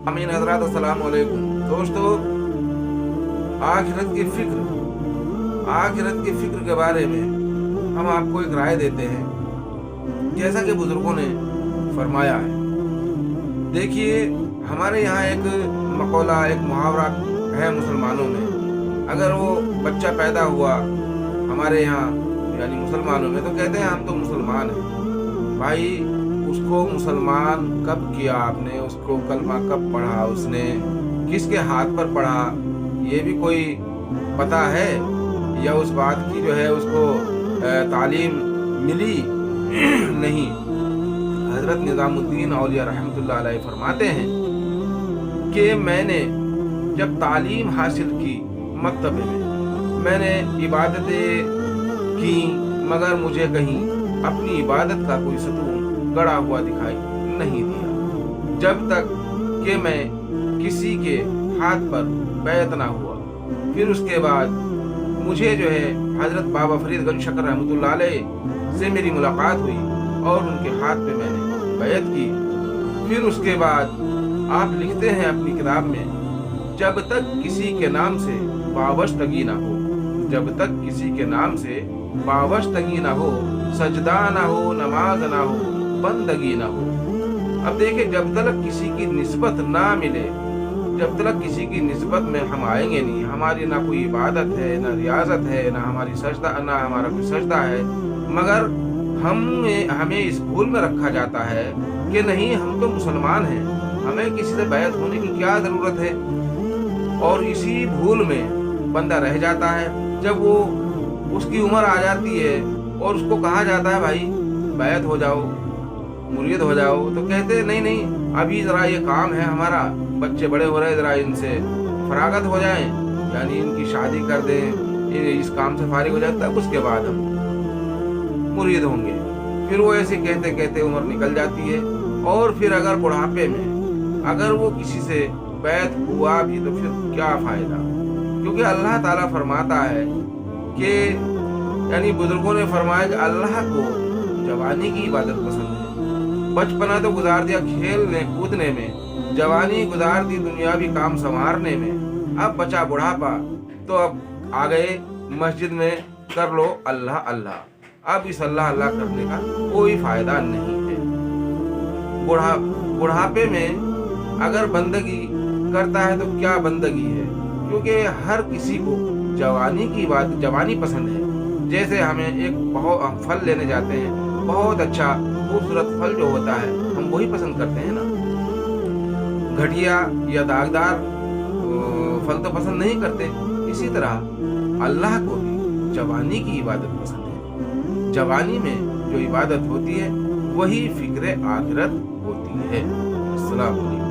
आमीन हजरात, अस्सलाम वालेकुम। दोस्तों, आखिरत की फिक्र के बारे में हम आपको एक राय देते हैं, जैसा कि बुजुर्गों ने फरमाया है। देखिए, हमारे यहाँ एक मकौला, एक मुहावरा है मुसलमानों में। अगर वो बच्चा पैदा हुआ हमारे यहाँ यानी मुसलमानों में, तो कहते हैं हम तो मुसलमान हैं। भाई, उसको मुसलमान कब किया आपने? उसको कलमा कब पढ़ा उसने? किसके हाथ पर पढ़ा? ये भी कोई पता है? या उस बात की जो है उसको तालीम मिली? नहीं। हजरत निज़ामुद्दीन औलिया रहमतुल्लाह अलैह फरमाते हैं कि मैंने जब तालीम हासिल की मकतबे में, मैंने इबादतें की, मगर मुझे कहीं अपनी इबादत का कोई सतून गड़ा हुआ दिखाई नहीं दिया, जब तक कि मैं किसी के हाथ पर बैत ना हुआ। फिर उसके बाद मुझे जो है हजरत बाबा फरीद गंज शकर रहमतुल्लाह अलैह से मेरी मुलाकात हुई और उनके हाथ पे मैंने बैत की। फिर उसके बाद आप लिखते हैं अपनी किताब में, जब तक किसी के नाम से वाबस्तगी ना हो, जब तक किसी के नाम से वाबस्तगी ना हो, सजदा ना हो, नमाज ना हो, बंदगी ना हो। अब देखिए, जब तक किसी की निस्बत ना मिले, जब तक किसी की निस्बत में हम आएंगे नहीं, हमारी ना कोई इबादत है, ना रियाजत है, ना हमारी सजदा, ना हमारा कोई सजदा है, मगर हमें इस भूल में रखा जाता है कि नहीं, हम तो मुसलमान हैं, हमें किसी से बैत होने की क्या ज़रूरत है। और इसी भूल में बंदा रह जाता है। जब वो उसकी उम्र आ जाती है और उसको कहा जाता है भाई बैत हो जाओ, मुरीद हो जाओ, तो कहते नहीं नहीं, अभी ज़रा ये काम है हमारा, बच्चे बड़े हो रहे, ज़रा इनसे फरागत हो जाएं, यानी इनकी शादी कर दें, इस काम से फारिग हो जाए, तब उसके बाद हम मुरीद होंगे। फिर वो ऐसे कहते कहते उम्र निकल जाती है। और फिर अगर बुढ़ापे में अगर वो किसी से बैत हुआ भी तो फिर क्या फ़ायदा? क्योंकि अल्लाह ताला फरमाता है कि यानी बुजुर्गों ने फरमाया कि अल्लाह को जवानी की इबादत पसंद है। बचपना तो गुजार दिया खेलने कूदने में, जवानी गुजार दी दुनियावी काम संवारने में, अब बचा बुढ़ापा तो अब आ गए मस्जिद में कर लो अल्लाह अल्लाह। अब इस अल्लाह अल्लाह करने का कोई फायदा नहीं है। बुढ़ापे में अगर बंदगी करता है तो क्या बंदगी है? क्योंकि हर किसी को जवानी की बात जवानी पसंद है। जैसे हमें एक बहुत फल लेने जाते हैं, बहुत अच्छा खूबसूरत फल जो होता है हम वही पसंद करते हैं ना, घटिया या दागदार फल तो पसंद नहीं करते। इसी तरह अल्लाह को भी जवानी की इबादत पसंद है। जवानी में जो इबादत होती है वही फिक्र आखिरत होती है। अस्सलाम वालेकुम।